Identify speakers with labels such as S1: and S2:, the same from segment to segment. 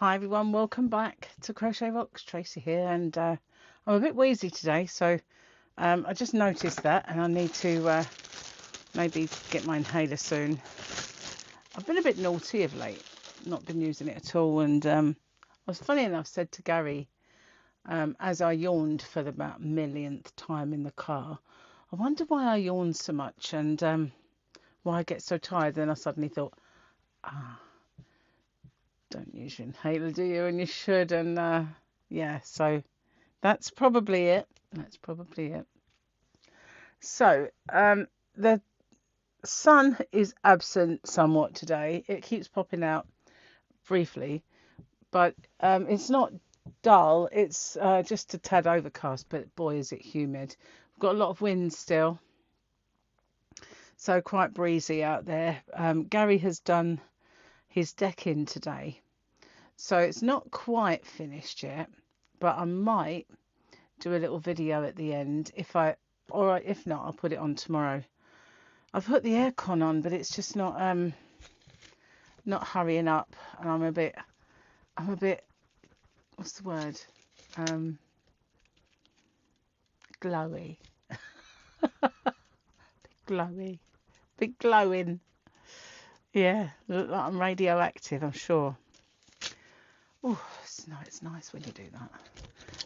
S1: Hi everyone, welcome back to Crochet Rocks. Tracy here, and I'm a bit wheezy today, so I just noticed that, and I need to maybe get my inhaler soon. I've been a bit naughty of late, not been using it at all, and I was funny enough said to Gary as I yawned for the about millionth time in the car, I wonder why I yawn so much and why I get so tired. Then I suddenly thought, don't use your inhaler, do you? And you should. And yeah, so that's probably it. So the sun is absent somewhat today. It keeps popping out briefly, but it's not dull. It's just a tad overcast, but boy, is it humid. We've got a lot of wind still, so quite breezy out there. Gary has done his decking today, so it's not quite finished yet, but I might do a little video at the end if not, I'll put it on tomorrow. I've put the aircon on, but it's just not hurrying up, and I'm a bit what's the word, glowy. Bit glowing. Yeah, look like I'm radioactive, I'm sure. Oh, it's nice when you do that.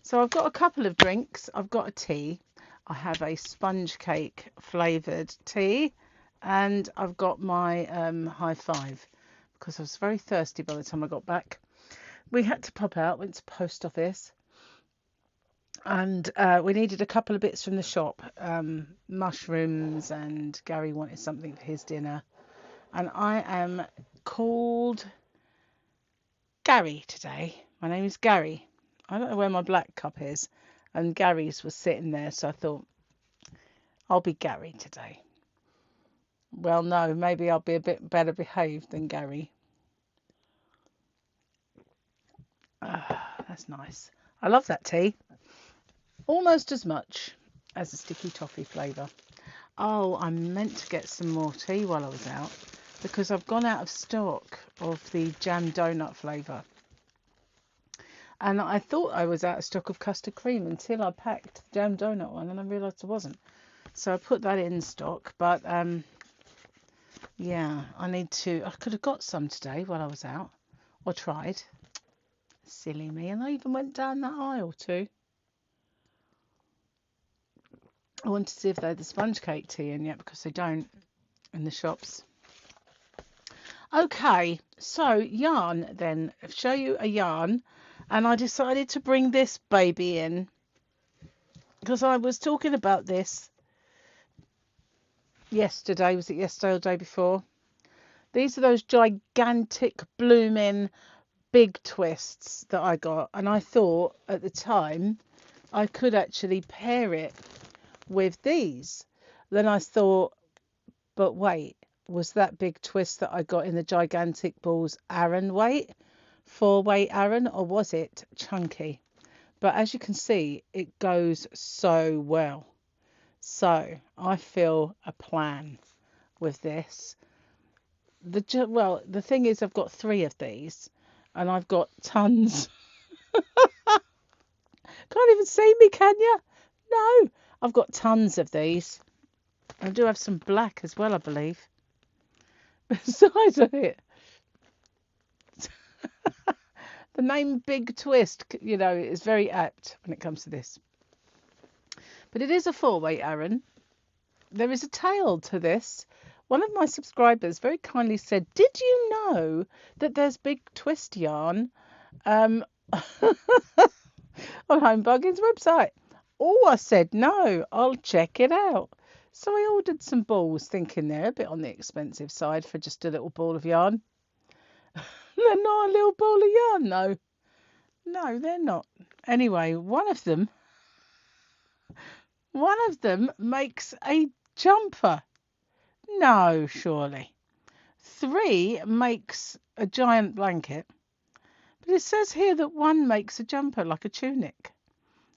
S1: So I've got a couple of drinks. I've got a tea. I have a sponge cake flavoured tea, and I've got my high five because I was very thirsty by the time I got back. We had to pop out, went to post office, and we needed a couple of bits from the shop, mushrooms, and Gary wanted something for his dinner. And I am called Gary today. My name is Gary. I don't know where my black cup is, and Gary's was sitting there, so I thought I'll be Gary today. Well, no, maybe I'll be a bit better behaved than Gary. That's nice. I love that tea. Almost as much as the sticky toffee flavour. Oh, I meant to get some more tea while I was out, because I've gone out of stock of the jam donut flavour. And I thought I was out of stock of custard cream until I packed the jam donut one, and I realised I wasn't. So I put that in stock, but yeah, I could have got some today while I was out, or tried. Silly me, and I even went down that aisle too. I wanted to see if they had the sponge cake tea in yet, because they don't in the shops. Okay, so yarn then. I'll show you a yarn, and I decided to bring this baby in because I was talking about this yesterday. Was it yesterday or the day before? These are those gigantic blooming big twists that I got, and I thought at the time I could actually pair it with these. Then I thought, but wait, was that big twist that I got in the gigantic balls Aran weight, 4-weight Aran, or was it chunky? But as you can see, it goes so well. So I feel a plan with this. The thing is, I've got 3 of these, and I've got tons. Can't even see me, can you? No, I've got tons of these. I do have some black as well, I believe, besides of it. The name Big Twist, is very apt when it comes to this. But it is a 4-weight Aran. There is a tail to this. One of my subscribers very kindly said, did you know that there's Big Twist yarn on Home Bargain's website? Oh, I said, no, I'll check it out. So I ordered some balls, thinking they're a bit on the expensive side for just a little ball of yarn. They're not a little ball of yarn, though. No, they're not. Anyway, one of them makes a jumper. No, surely. 3 makes a giant blanket. But it says here that 1 makes a jumper, like a tunic.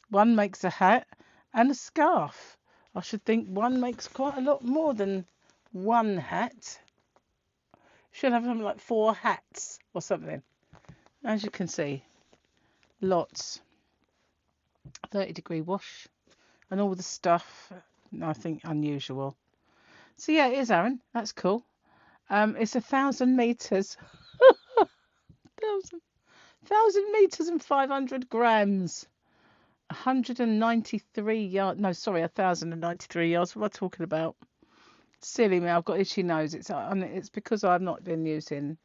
S1: 1 makes a hat and a scarf. I should think 1 makes quite a lot more than 1 hat. Should have something like 4 hats or something. as you can see, lots. 30-degree wash and all the stuff. Nothing unusual. So yeah, it is, Aran. That's cool. It's 1,000 meters. 1,000 meters and 500 grams. 193 yards. No, sorry, 1,093 yards. What am I talking about? Silly me. I've got itchy nose. It's because I've not been using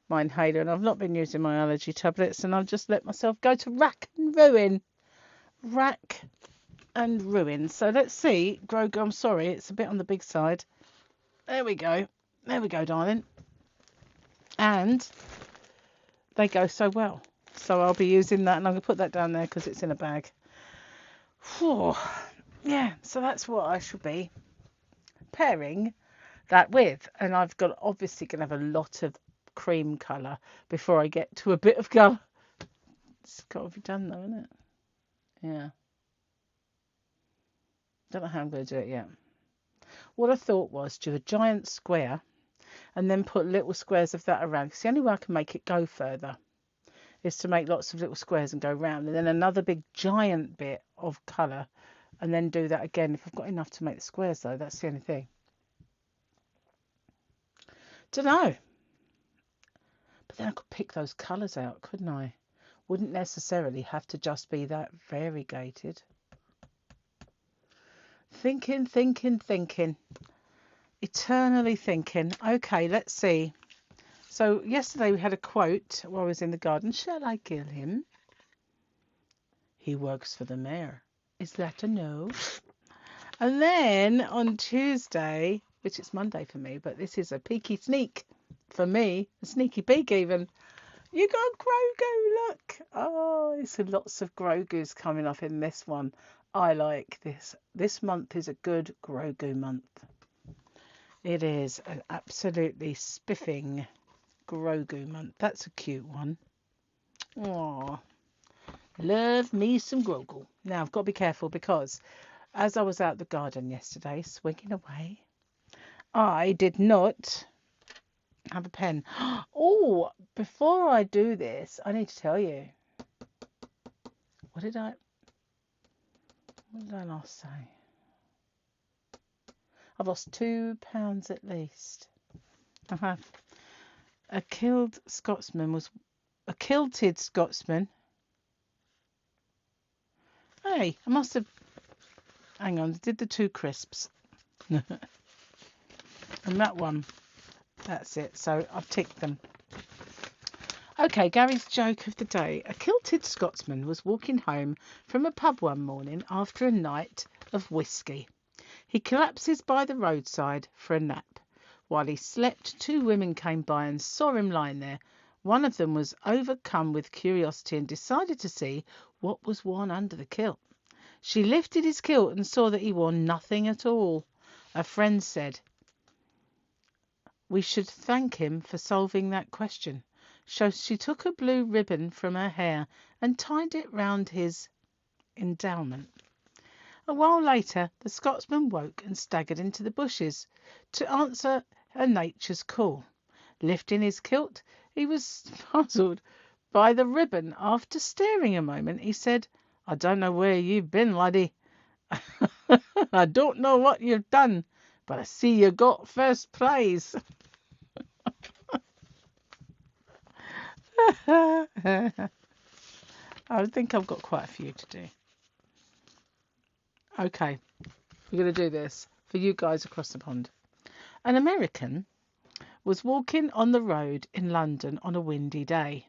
S1: my inhaler and I've not been using my allergy tablets, and I've just let myself go to rack and ruin. Rack and ruin. So let's see. Grogu, I'm sorry, it's a bit on the big side. There we go. There we go, darling. And they go so well. So I'll be using that, and I'm going to put that down there because it's in a bag. Whew. Yeah, so that's what I should be pairing that with. And I've got obviously going to have a lot of cream colour before I get to a bit of colour. It's got to be done though, isn't it? Yeah. Don't know how I'm going to do it yet. What I thought was do a giant square and then put little squares of that around. Because the only way I can make it go further is to make lots of little squares and go round. And then another big giant bit of colour and then do that again. If I've got enough to make the squares though, that's the only thing. Don't know. But then I could pick those colours out, couldn't I? Wouldn't necessarily have to just be that variegated. Thinking. Eternally thinking. Okay, let's see. So yesterday we had a quote while I was in the garden. Shall I kill him? He works for the mayor. Is that a no? And then on Tuesday, which is Monday for me, but this is a peeky sneak for me, a sneaky peek even. You got Grogu, look. Oh, there's lots of Grogus coming up in this one. I like this. This month is a good Grogu month. It is an absolutely spiffing Grogu month. That's a cute one. Oh, love me some Grogu. Now, I've got to be careful because as I was out the garden yesterday, swinging away, I did not have a pen. Oh, before I do this, I need to tell you. What did I last say? I've lost 2 pounds at least. I have. A kilted Scotsman. Hey, I must have. Hang on, I did the 2 crisps. And that one. That's it. So I've ticked them. Okay, Gary's joke of the day. A kilted Scotsman was walking home from a pub one morning after a night of whiskey. He collapses by the roadside for a nap. While he slept, 2 women came by and saw him lying there. One of them was overcome with curiosity and decided to see what was worn under the kilt. She lifted his kilt and saw that he wore nothing at all. A friend said, "We should thank him for solving that question." So she took a blue ribbon from her hair and tied it round his endowment. A while later, the Scotsman woke and staggered into the bushes to answer her nature's call. Lifting his kilt, he was puzzled by the ribbon. After staring a moment, he said, "I don't know where you've been, laddie. I don't know what you've done, but I see you got first prize." I think I've got quite a few to do. Okay, we're going to do this for you guys across the pond. An American was walking on the road in London on a windy day.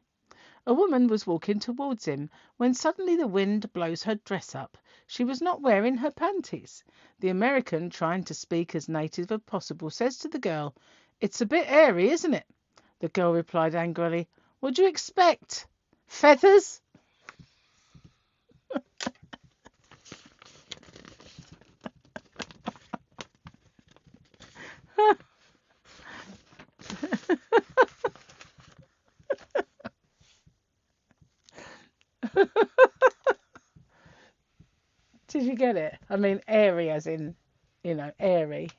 S1: A woman was walking towards him when suddenly the wind blows her dress up. She was not wearing her panties. The American, trying to speak as native as possible, says to the girl, "It's a bit airy, isn't it?" The girl replied angrily, "What do you expect? Feathers?" Did you get it? I mean, airy as in, airy.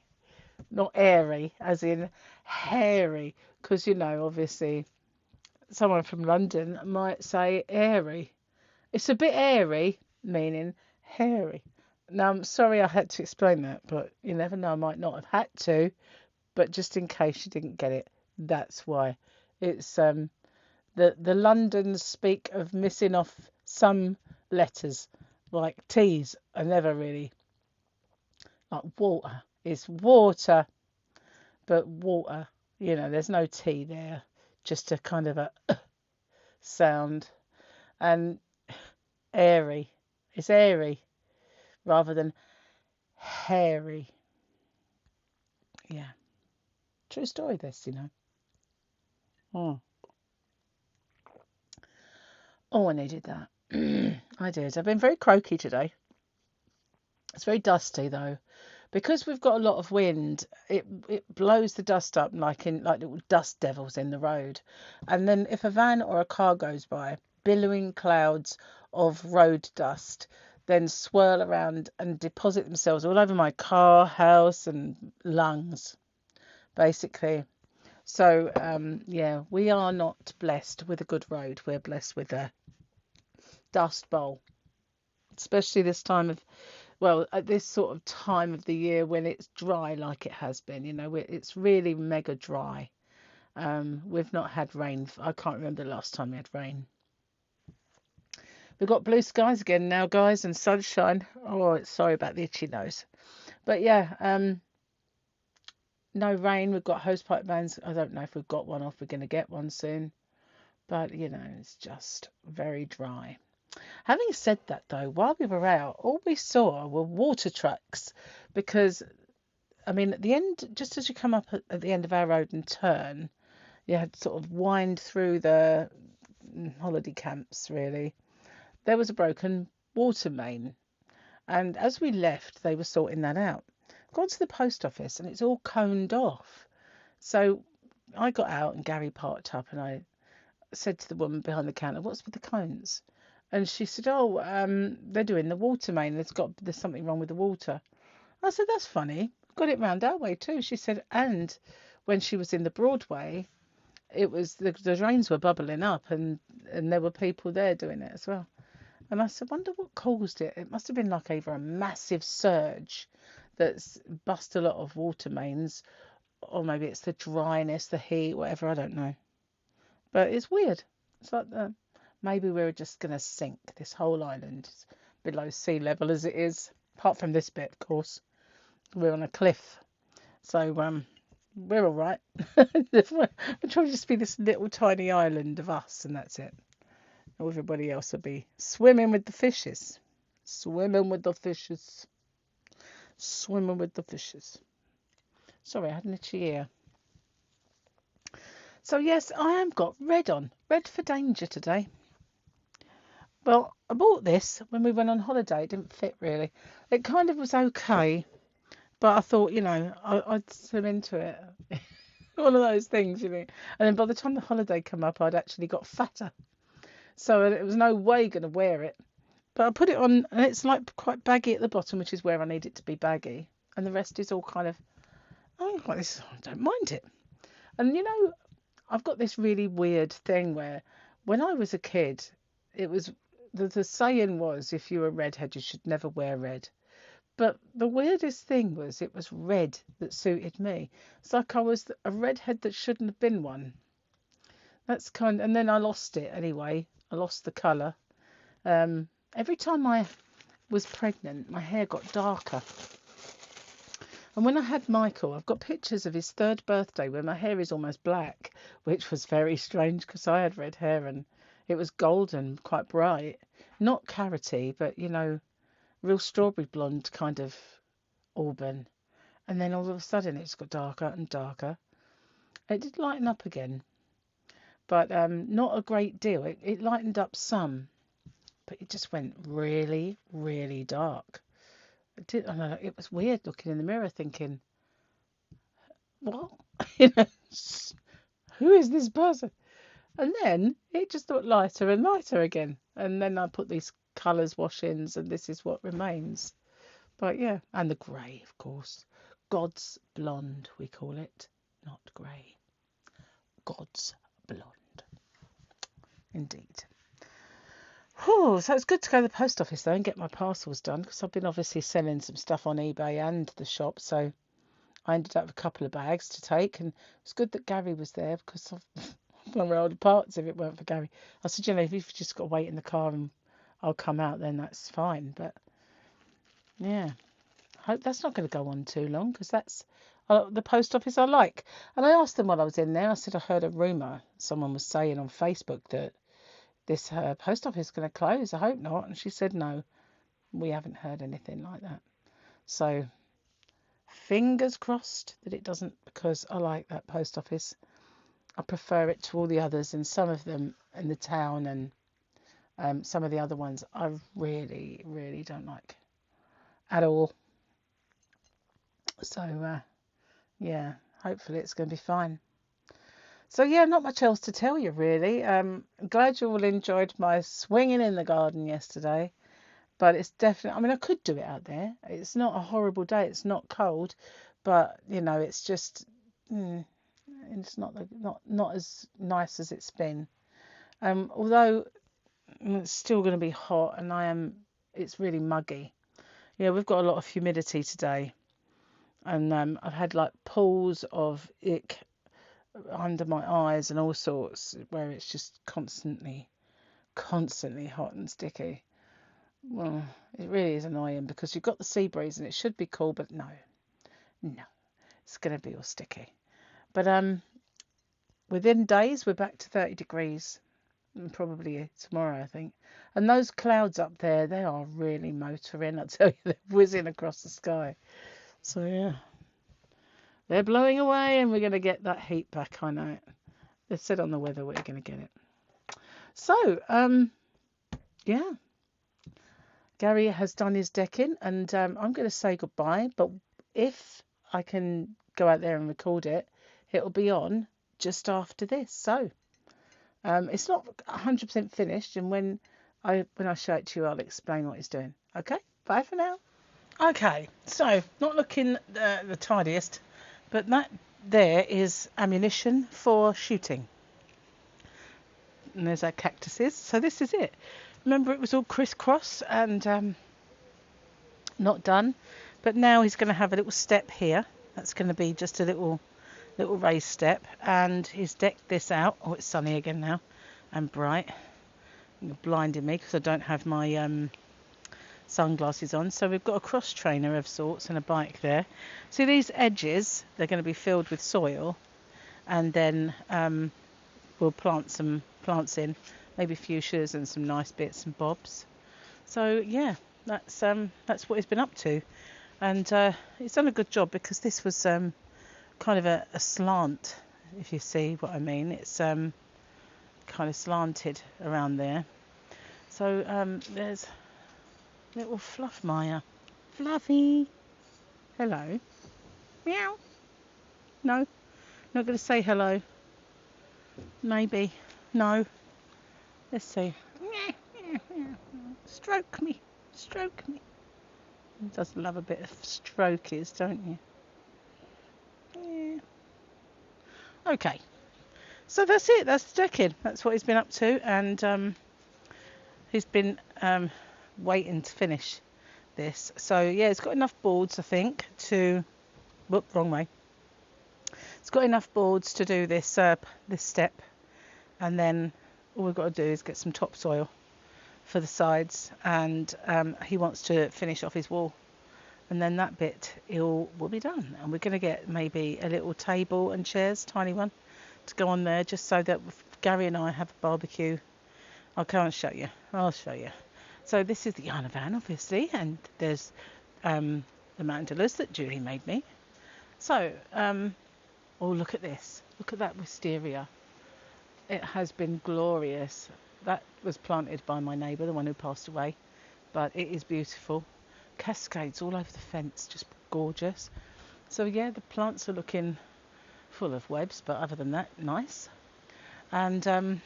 S1: Not airy as in hairy. Because, obviously, someone from London might say airy. It's a bit airy, meaning hairy. Now, I'm sorry I had to explain that, but you never know, I might not have had to, but just in case you didn't get it, that's why. It's the Londons speak of missing off some letters, like T's are never really, like water is water, but water, there's no T there, just a kind of a sound. And airy, it's airy rather than hairy. Yeah, true story this. Oh, I needed that. I did. I've been very croaky today. It's very dusty though. Because we've got a lot of wind, it blows the dust up like little dust devils in the road. And then if a van or a car goes by, billowing clouds of road dust then swirl around and deposit themselves all over my car, house and lungs, basically. So, yeah, we are not blessed with a good road. We're blessed with a dust bowl, especially this time of, well, at this sort of time of the year when it's dry like it has been, it's really mega dry. We've not had rain. I can't remember the last time we had rain. We've got blue skies again now, guys, and sunshine. Oh, sorry about the itchy nose. But yeah, no rain. We've got hosepipe vans. I don't know if we've got one or if we're going to get one soon. But, it's just very dry. Having said that, though, while we were out, all we saw were water trucks because, I mean, at the end, just as you come up at the end of our road and turn, you had to sort of wind through the holiday camps, really. There was a broken water main. And as we left, they were sorting that out. Got to the post office and it's all coned off. So I got out and Gary parked up and I said to the woman behind the counter, "What's with the cones?" And she said, "Oh, they're doing the water main. There's something wrong with the water." I said, "That's funny. Got it round our way too." She said, "And when she was in the Broadway, it was the drains were bubbling up and there were people there doing it as well." And I said, "Wonder what caused it. It must have been like either a massive surge that's bust a lot of water mains, or maybe it's the dryness, the heat, whatever. I don't know. But it's weird. It's like maybe we're just going to sink. This whole island is below sea level as it is. Apart from this bit, of course. We're on a cliff. So we're all right. We'll probably just be this little tiny island of us and that's it. Everybody else will be swimming with the fishes. Swimming with the fishes. Swimming with the fishes. Sorry, I had an itchy ear. So yes, I have got red on. Red for danger today. Well, I bought this when we went on holiday. It didn't fit really. It kind of was okay, but I thought, I'd swim into it. One of those things. And then by the time the holiday came up, I'd actually got fatter. So it was no way going to wear it. But I put it on, and it's like quite baggy at the bottom, which is where I need it to be baggy. And the rest is all kind of, I don't mind it. And I've got this really weird thing where when I was a kid, it was the saying was if you were a redhead, you should never wear red. But the weirdest thing was it was red that suited me. It's like I was a redhead that shouldn't have been one. And then I lost it anyway. I lost the colour. Every time I was pregnant, my hair got darker. And when I had Michael, I've got pictures of his 3rd birthday where my hair is almost black, which was very strange because I had red hair and it was golden, quite bright. Not carroty, but, real strawberry blonde kind of auburn. And then all of a sudden it just got darker and darker. It did lighten up again, but not a great deal. It lightened up some, but it just went really, really dark. It was weird looking in the mirror thinking, what? Who is this person? And then it just got lighter and lighter again. And then I put these colours wash-ins and this is what remains. But yeah, and the grey, of course. God's blonde, we call it, not grey. God's blonde. indeed. Oh, so it's good to go to the post office though and get my parcels done, because I've been obviously selling some stuff on eBay and the shop, so I ended up with a couple of bags to take, and it's good that Gary was there, because I've run around the parts if it weren't for Gary. I said, you know, if you've just got to wait in the car and I'll come out, then that's fine. But yeah, I hope that's not going to go on too long, because that's the post office I like. And I asked them while I was in there, I said I heard a rumour someone was saying on Facebook that this post office is going to close. I hope not. And she said, no, we haven't heard anything like that. So fingers crossed that it doesn't, because I like that post office. I prefer it to all the others, and some of them in the town, and some of the other ones I really, really don't like at all. So, yeah, hopefully it's going to be fine. So, yeah, not much else to tell you, really. Glad you all enjoyed my swinging in the garden yesterday. But it's definitely, I mean, I could do it out there. It's not a horrible day. It's not cold. But, you know, it's just, it's not as nice as it's been. Although it's still going to be hot, and it's really muggy. Yeah, we've got a lot of humidity today. And I've had like pools of ick under my eyes and all sorts, where it's just constantly hot and sticky. Well, it really is annoying, because you've got the sea breeze and it should be cool, but no, it's going to be all sticky. But within days we're back to 30 degrees, and probably tomorrow, I think. And those clouds up there, they are really motoring. I tell you, they're whizzing across the sky. So yeah, they're blowing away, and we're going to get that heat back. I know it. They said on the weather we're going to get it. So yeah, Gary has done his decking, and I'm going to say goodbye. But if I can go out there and record it, it'll be on just after this. So it's not 100% finished, and when I show it to you, I'll explain what he's doing. Okay, bye for now. Okay, so not looking the tidiest, but that there is ammunition for shooting. And there's our cactuses. So this is it. Remember, it was all crisscross and not done, but now he's going to have a little step here. That's going to be just a little raised step, and he's decked this out. Oh, it's sunny again now and bright. You're blinding me because I don't have my sunglasses on. So we've got a cross trainer of sorts and a bike there. See these edges, they're going to be filled with soil, and then we'll plant some plants in, maybe fuchsias and some nice bits and bobs. So yeah, that's what he's been up to, and he's done a good job, because this was kind of a slant, if you see what I mean. It's kind of slanted around there. So there's little Fluff Maya. Fluffy. Hello. Meow. No. Not going to say hello. Maybe. No. Let's see. Stroke me. Stroke me. He does love a bit of strokies, don't you? Yeah. Okay. So that's it. That's the decking. That's what he's been up to, and he's been waiting to finish this. So yeah, it's got enough boards, I think, to... Whoop, wrong way. It's got enough boards to do this step, and then all we've got to do is get some topsoil for the sides, and he wants to finish off his wall, and then that bit will be done. And we're going to get maybe a little table and chairs, tiny one, to go on there, just so that Gary and I have a barbecue. I'll go and show you. I'll show you. So this is the Yarn van, obviously, and there's the mandalas that Julie made me. So, oh, look at this. Look at that wisteria. It has been glorious. That was planted by my neighbour, the one who passed away, but it is beautiful. Cascades all over the fence, just gorgeous. So yeah, the plants are looking full of webs, but other than that, nice. And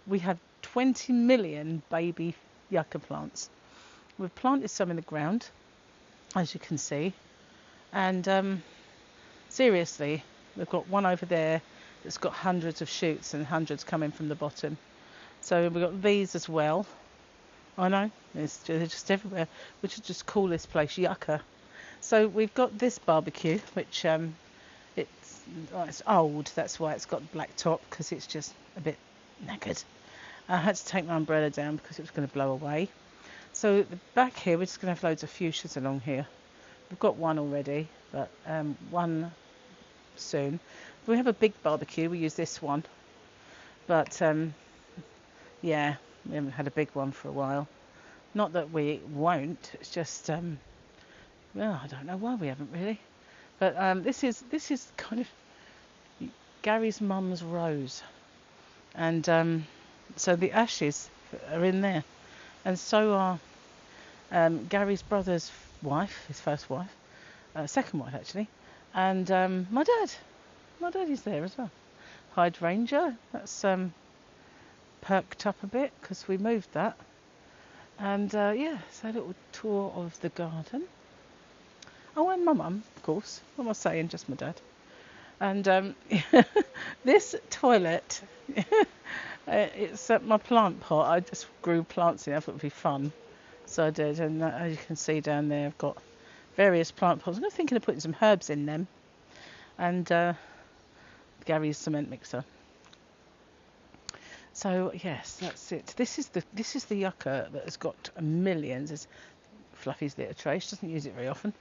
S1: we have 20 million baby yucca plants. We've planted some in the ground, as you can see, and seriously, we've got one over there that's got hundreds of shoots and hundreds coming from the bottom. So we've got these as well. I know, they're just everywhere, which is just call this place Yucca. So we've got this barbecue, which it's old, that's why it's got the black top, because it's just a bit knackered. I had to take my umbrella down because it was going to blow away. So at the back here, we're just going to have loads of fuchsias along here. We've got one already, but one soon. If we have a big barbecue, we use this one. But yeah, we haven't had a big one for a while. Not that we won't, it's just well, I don't know why we haven't really. But this is kind of Gary's mum's rose, and so the ashes are in there, and so are Gary's brother's wife, his first wife, second wife actually, and my daddy's there as well. Hydrangea, that's perked up a bit because we moved that, and yeah, so a little tour of the garden. Oh, and my mum, of course. What am I saying? Just my dad. And this toilet, it's my plant pot. I just grew plants in. I thought it would be fun, so I did. And as you can see down there, I've got various plant pots. I'm thinking of putting some herbs in them, and Gary's cement mixer. So yes, that's it. This is the yucca that has got millions. It's Fluffy's little tray. She doesn't use it very often.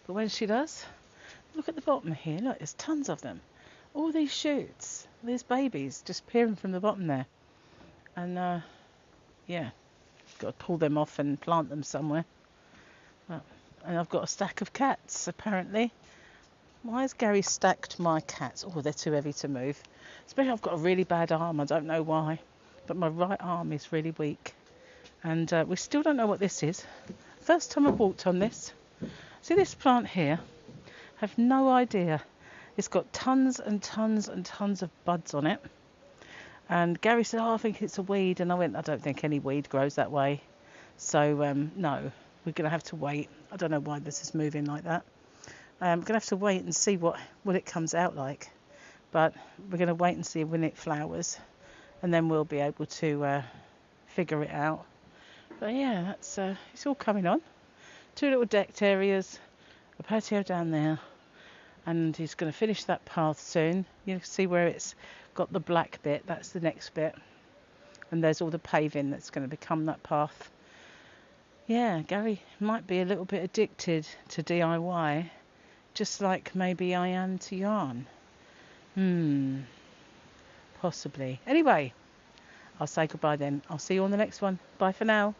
S1: But when she does, look at the bottom here. Look, there's tons of them. All these shoots, these babies just peering from the bottom there. And yeah, got to pull them off and plant them somewhere. And I've got a stack of cats, apparently. Why has Gary stacked my cats? Oh, they're too heavy to move. Especially I've got a really bad arm. I don't know why. But my right arm is really weak. And we still don't know what this is. First time I've walked on this. See this plant here? I have no idea. It's got tons and tons and tons of buds on it. And Gary said, oh, I think it's a weed. And I went, I don't think any weed grows that way. So, no, we're going to have to wait. I don't know why this is moving like that. We're going to have to wait and see what it comes out like. But we're going to wait and see when it flowers. And then we'll be able to figure it out. But yeah, that's it's all coming on. 2 little decked areas, a patio down there, and he's going to finish that path soon. You can see where it's got the black bit, that's the next bit, and there's all the paving that's going to become that path. Yeah, Gary might be a little bit addicted to DIY, just like maybe I am to yarn. Possibly. Anyway, I'll say goodbye then. I'll see you on the next one. Bye for now.